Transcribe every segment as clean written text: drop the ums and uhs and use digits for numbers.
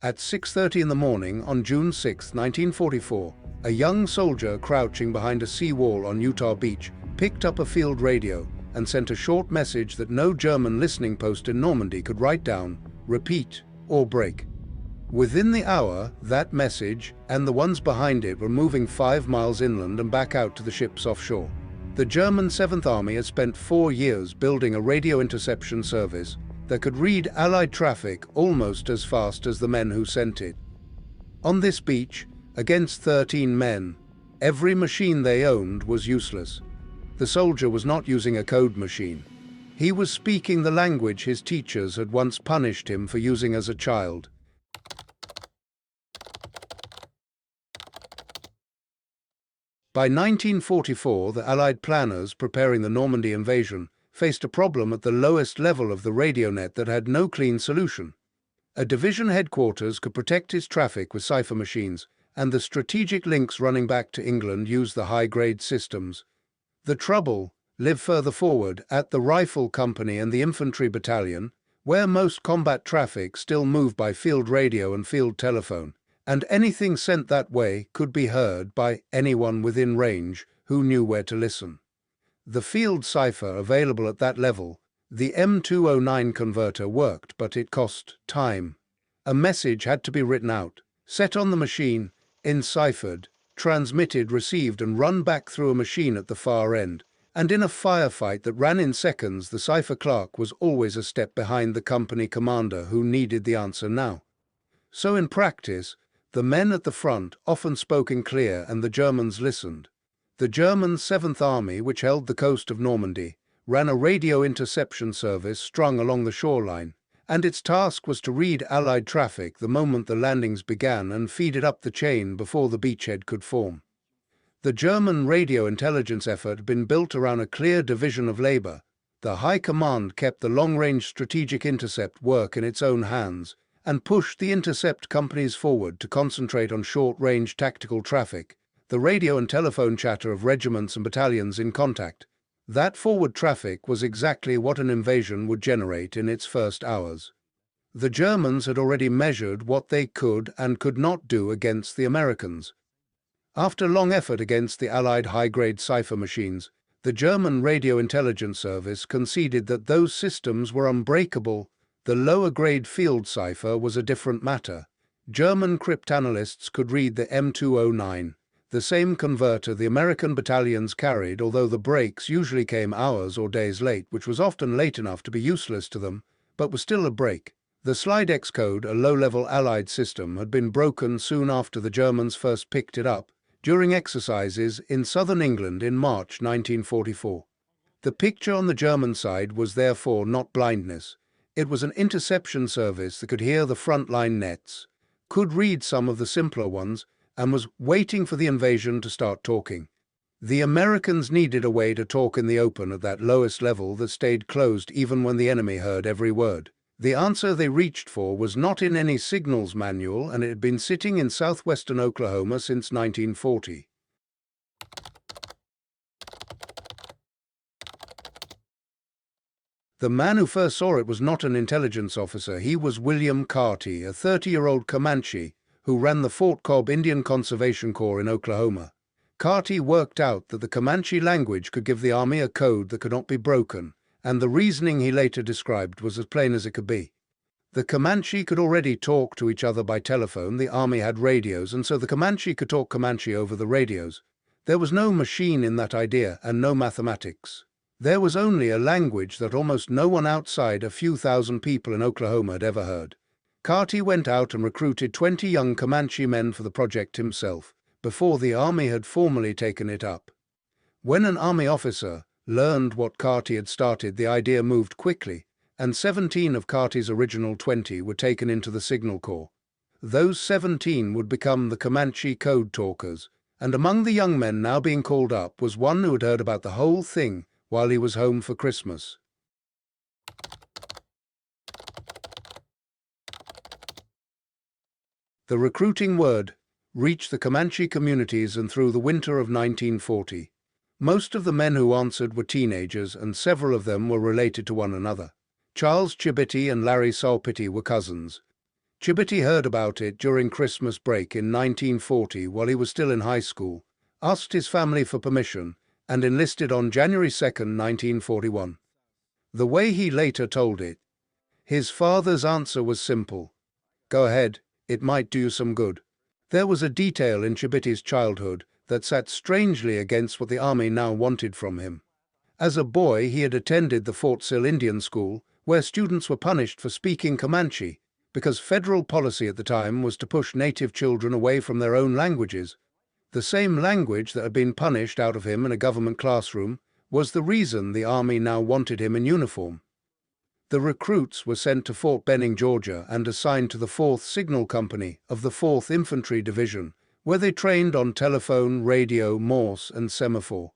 At 6:30 in the morning on June 6, 1944, a young soldier crouching behind a seawall on Utah Beach picked up a field radio and sent a short message that no German listening post in Normandy could write down, repeat, or break. Within the hour, that message and the ones behind it were moving 5 miles inland and back out to the ships offshore. The German 7th Army had spent 4 years building a radio interception service that could read Allied traffic almost as fast as the men who sent it. On this beach, against 13 men, every machine they owned was useless. The soldier was not using a code machine. He was speaking the language his teachers had once punished him for using as a child. By 1944, the Allied planners preparing the Normandy invasion faced a problem at the lowest level of the radio net that had no clean solution. A division headquarters could protect its traffic with cipher machines, and the strategic links running back to England used the high-grade systems. The trouble lived further forward at the Rifle Company and the Infantry Battalion, where most combat traffic still moved by field radio and field telephone, and anything sent that way could be heard by anyone within range who knew where to listen. The field cipher available at that level, the M209 converter, worked, but it cost time. A message had to be written out, set on the machine, enciphered, transmitted, received, and run back through a machine at the far end. And in a firefight that ran in seconds, the cipher clerk was always a step behind the company commander who needed the answer now. So in practice, the men at the front often spoke in clear and the Germans listened. The German 7th Army, which held the coast of Normandy, ran a radio interception service strung along the shoreline, and its task was to read Allied traffic the moment the landings began and feed it up the chain before the beachhead could form. The German radio intelligence effort had been built around a clear division of labor. The High Command kept the long-range strategic intercept work in its own hands and pushed the intercept companies forward to concentrate on short-range tactical traffic, the radio and telephone chatter of regiments and battalions in contact. That forward traffic was exactly what an invasion would generate in its first hours. The Germans had already measured what they could and could not do against the Americans. After long effort against the Allied high-grade cipher machines, the German Radio Intelligence Service conceded that those systems were unbreakable. The lower-grade field cipher was a different matter. German cryptanalysts could read the M209, the same converter the American battalions carried, although the breaks usually came hours or days late, which was often late enough to be useless to them, but was still a break. The Slide X code, a low-level Allied system, had been broken soon after the Germans first picked it up, during exercises in southern England in March 1944. The picture on the German side was therefore not blindness. It was an interception service that could hear the front-line nets, could read some of the simpler ones, and was waiting for the invasion to start talking. The Americans needed a way to talk in the open at that lowest level that stayed closed even when the enemy heard every word. The answer they reached for was not in any signals manual, and it had been sitting in southwestern Oklahoma since 1940. The man who first saw it was not an intelligence officer. He was William Karty, a 30-year-old Comanche who ran the Fort Cobb Indian Conservation Corps in Oklahoma. Karty worked out that the Comanche language could give the Army a code that could not be broken, and the reasoning he later described was as plain as it could be. The Comanche could already talk to each other by telephone. The Army had radios, and so the Comanche could talk Comanche over the radios. There was no machine in that idea, and no mathematics. There was only a language that almost no one outside a few thousand people in Oklahoma had ever heard. Karty went out and recruited 20 young Comanche men for the project himself, before the Army had formally taken it up. When an Army officer learned what Karty had started, the idea moved quickly, and 17 of Karty's original 20 were taken into the Signal Corps. Those 17 would become the Comanche code talkers, and among the young men now being called up was one who had heard about the whole thing while he was home for Christmas. The recruiting word reached the Comanche communities, and through the winter of 1940, most of the men who answered were teenagers, and several of them were related to one another. Charles Chibitty and Larry Salpity were cousins. Chibitty heard about it during Christmas break in 1940 while he was still in high school, asked his family for permission, and enlisted on January 2, 1941. The way he later told it, his father's answer was simple: "Go ahead, it might do you some good." There was a detail in Chibitty's childhood that sat strangely against what the Army now wanted from him. As a boy, he had attended the Fort Sill Indian School, where students were punished for speaking Comanche, because federal policy at the time was to push native children away from their own languages. The same language that had been punished out of him in a government classroom was the reason the Army now wanted him in uniform. The recruits were sent to Fort Benning, Georgia, and assigned to the 4th Signal Company of the 4th Infantry Division, where they trained on telephone, radio, Morse, and semaphore.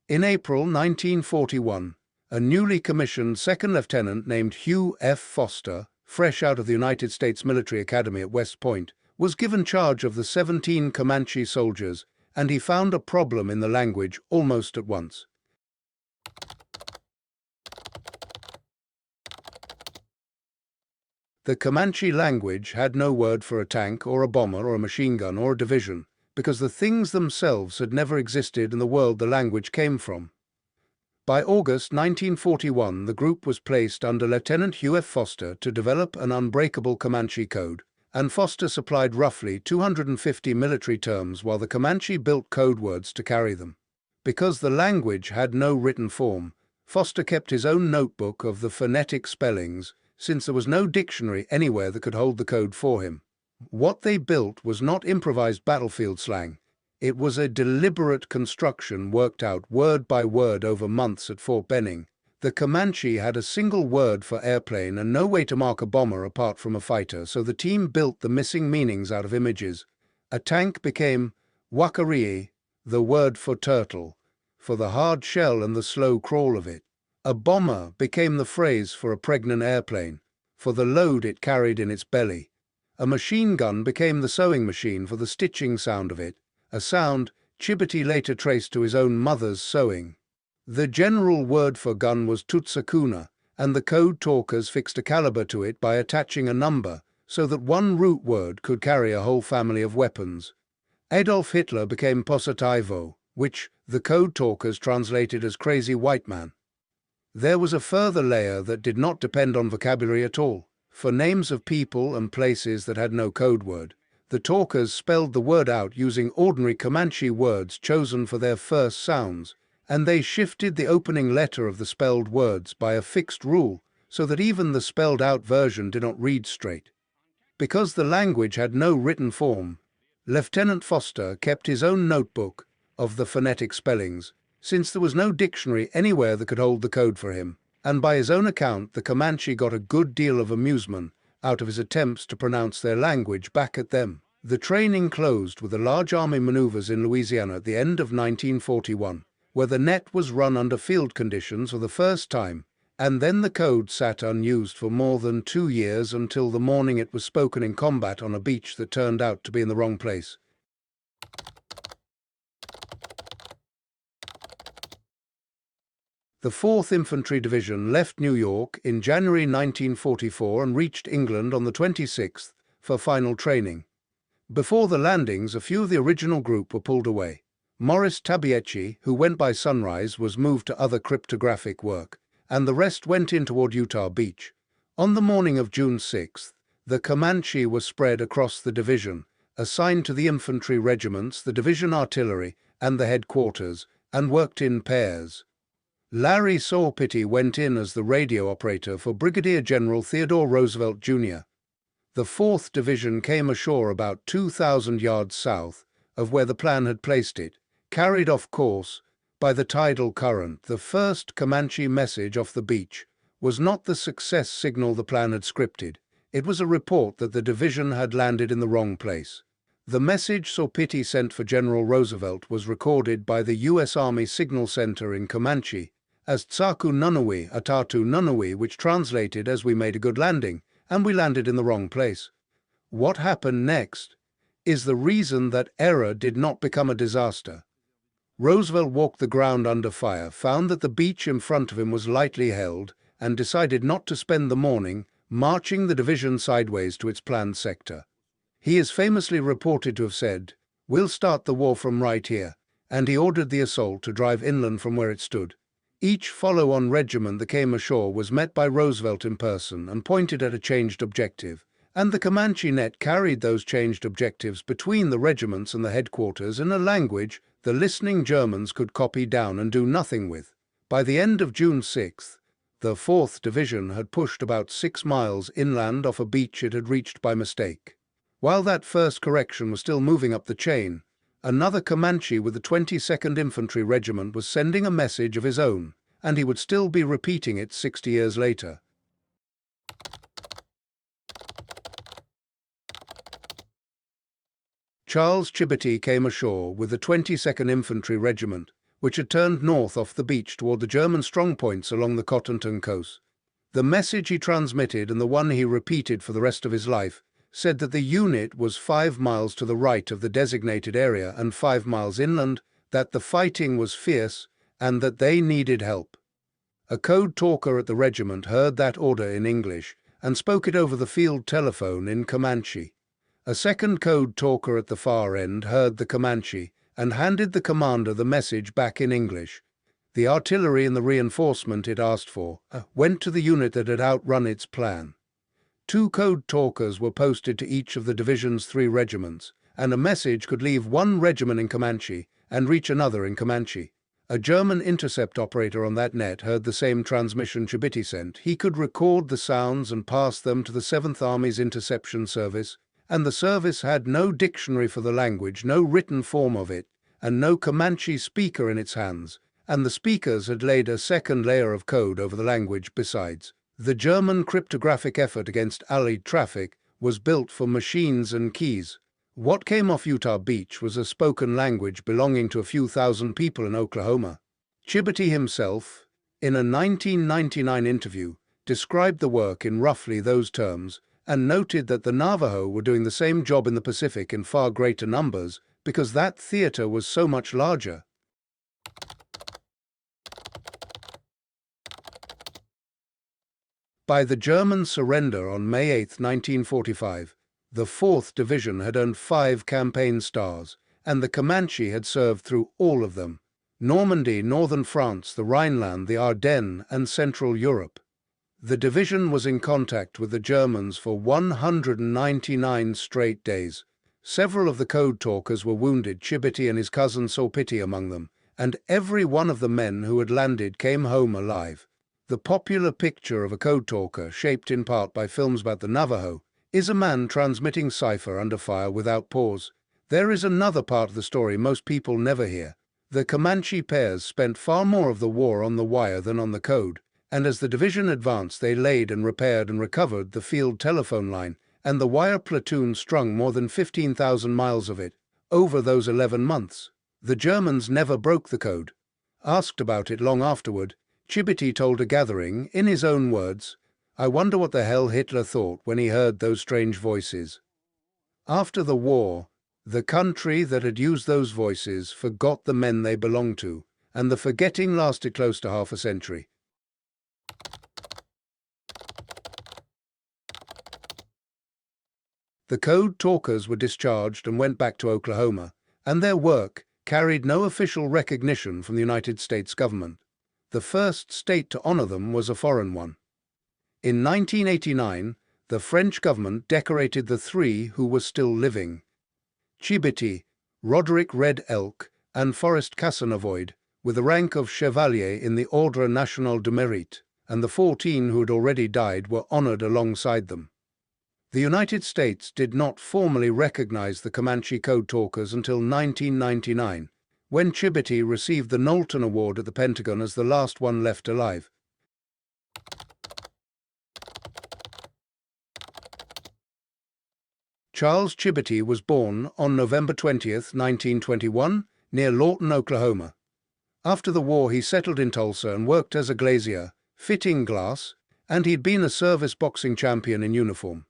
In April 1941, a newly commissioned second lieutenant named Hugh F. Foster, fresh out of the United States Military Academy at West Point, was given charge of the 17 Comanche soldiers, and he found a problem in the language almost at once. The Comanche language had no word for a tank or a bomber or a machine gun or a division, because the things themselves had never existed in the world the language came from. By August 1941, the group was placed under Lieutenant Hugh F. Foster to develop an unbreakable Comanche code, and Foster supplied roughly 250 military terms while the Comanche built code words to carry them. Because the language had no written form, Foster kept his own notebook of the phonetic spellings, since there was no dictionary anywhere that could hold the code for him. What they built was not improvised battlefield slang. It was a deliberate construction worked out word by word over months at Fort Benning. The Comanche had a single word for airplane and no way to mark a bomber apart from a fighter, so the team built the missing meanings out of images. A tank became WWIIRAWFILES, the word for turtle, for the hard shell and the slow crawl of it. A bomber became the phrase for a pregnant airplane, for the load it carried in its belly. A machine gun became the sewing machine for the stitching sound of it, a sound Chibitty later traced to his own mother's sewing. The general word for gun was tutsakuna, and the code talkers fixed a caliber to it by attaching a number so that one root word could carry a whole family of weapons. Adolf Hitler became Positivo, which the code talkers translated as crazy white man. There was a further layer that did not depend on vocabulary at all. For names of people and places that had no code word, the talkers spelled the word out using ordinary Comanche words chosen for their first sounds, and they shifted the opening letter of the spelled words by a fixed rule so that even the spelled-out version did not read straight. Because the language had no written form, Lieutenant Foster kept his own notebook of the phonetic spellings, since there was no dictionary anywhere that could hold the code for him, and by his own account the Comanche got a good deal of amusement out of his attempts to pronounce their language back at them. The training closed with the large army maneuvers in Louisiana at the end of 1941, where the net was run under field conditions for the first time, and then the code sat unused for more than 2 years until the morning it was spoken in combat on a beach that turned out to be in the wrong place. The 4th Infantry Division left New York in January 1944 and reached England on the 26th for final training. Before the landings, a few of the original group were pulled away. Morris Tabiechi, who went by Sunrise, was moved to other cryptographic work, and the rest went in toward Utah Beach. On the morning of June 6th, the Comanche were spread across the division, assigned to the infantry regiments, the division artillery, and the headquarters, and worked in pairs. Larry Chibitty went in as the radio operator for Brigadier General Theodore Roosevelt, Jr. The 4th Division came ashore about 2,000 yards south of where the plan had placed it, carried off course by the tidal current. The first Comanche message off the beach was not the success signal the plan had scripted. It was a report that the division had landed in the wrong place. The message Chibitty sent for General Roosevelt was recorded by the U.S. Army Signal Center in Comanche as Tsaku Nunui Atatu Nunui, which translated as "we made a good landing, and we landed in the wrong place." What happened next is the reason that error did not become a disaster. Roosevelt walked the ground under fire, found that the beach in front of him was lightly held, and decided not to spend the morning marching the division sideways to its planned sector. He is famously reported to have said, "We'll start the war from right here," and he ordered the assault to drive inland from where it stood. Each follow-on regiment that came ashore was met by Roosevelt in person and pointed at a changed objective, and the Comanche net carried those changed objectives between the regiments and the headquarters in a language the listening Germans could copy down and do nothing with. By the end of June 6th, the 4th Division had pushed about 6 miles inland off a beach it had reached by mistake. While that first correction was still moving up the chain, another Comanche with the 22nd Infantry Regiment was sending a message of his own, and he would still be repeating it 60 years later. Charles Chibitty came ashore with the 22nd Infantry Regiment, which had turned north off the beach toward the German strongpoints along the Cotentin coast. The message he transmitted, and the one he repeated for the rest of his life, said that the unit was 5 miles to the right of the designated area and 5 miles inland, that the fighting was fierce, and that they needed help. A code talker at the regiment heard that order in English and spoke it over the field telephone in Comanche. A second code talker at the far end heard the Comanche and handed the commander the message back in English. The artillery and the reinforcement it asked for went to the unit that had outrun its plan. 2 code talkers were posted to each of the division's 3 regiments, and a message could leave one regiment in Comanche and reach another in Comanche. A German intercept operator on that net heard the same transmission Chibitty sent. He could record the sounds and pass them to the 7th Army's interception service, and the service had no dictionary for the language, no written form of it, and no Comanche speaker in its hands, and the speakers had laid a second layer of code over the language besides. The German cryptographic effort against Allied traffic was built for machines and keys. What came off Utah Beach was a spoken language belonging to a few thousand people in Oklahoma. Chibitty himself, in a 1999 interview, described the work in roughly those terms and noted that the Navajo were doing the same job in the Pacific in far greater numbers because that theater was so much larger. By the German surrender on May 8, 1945, the 4th Division had earned 5 campaign stars, and the Comanche had served through all of them: Normandy, northern France, the Rhineland, the Ardennes, and Central Europe. The division was in contact with the Germans for 199 straight days. Several of the code talkers were wounded. Chibitty and his cousin saw pity among them, and every one of the men who had landed came home alive. The popular picture of a code talker, shaped in part by films about the Navajo, is a man transmitting cipher under fire without pause. There is another part of the story most people never hear. The Comanche pairs spent far more of the war on the wire than on the code, and as the division advanced they laid and repaired and recovered the field telephone line, and the wire platoon strung more than 15,000 miles of it over those 11 months. The Germans never broke the code. Asked about it long afterward, Chibitty told a gathering, in his own words, "I wonder what the hell Hitler thought when he heard those strange voices." After the war, the country that had used those voices forgot the men they belonged to, and the forgetting lasted close to half a century. The code talkers were discharged and went back to Oklahoma, and their work carried no official recognition from the United States government. The first state to honor them was a foreign one. In 1989, the French government decorated the 3 who were still living: Chibitty, Roderick Red Elk, and Forrest Casanavoid, with the rank of Chevalier in the Ordre National du Mérite, and the 14 who had already died were honored alongside them. The United States did not formally recognize the Comanche code talkers until 1999, when Chibitty received the Knowlton Award at the Pentagon as the last one left alive. Charles Chibitty was born on November 20, 1921, near Lawton, Oklahoma. After the war, he settled in Tulsa and worked as a glazier, fitting glass, and he'd been a service boxing champion in uniform.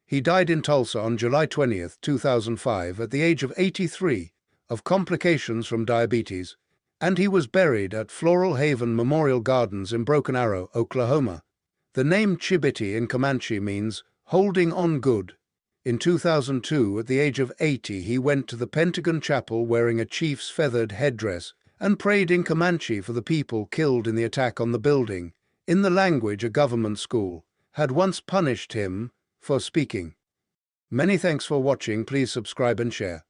He died in Tulsa on July 20, 2005, at the age of 83, of complications from diabetes, and he was buried at Floral Haven Memorial Gardens in Broken Arrow, Oklahoma. The name Chibitty in Comanche means holding on good. In 2002, at the age of 80, he went to the Pentagon chapel wearing a chief's feathered headdress and prayed in Comanche for the people killed in the attack on the building, in the language a government school had once punished him for speaking. Many thanks for watching. Please subscribe and share.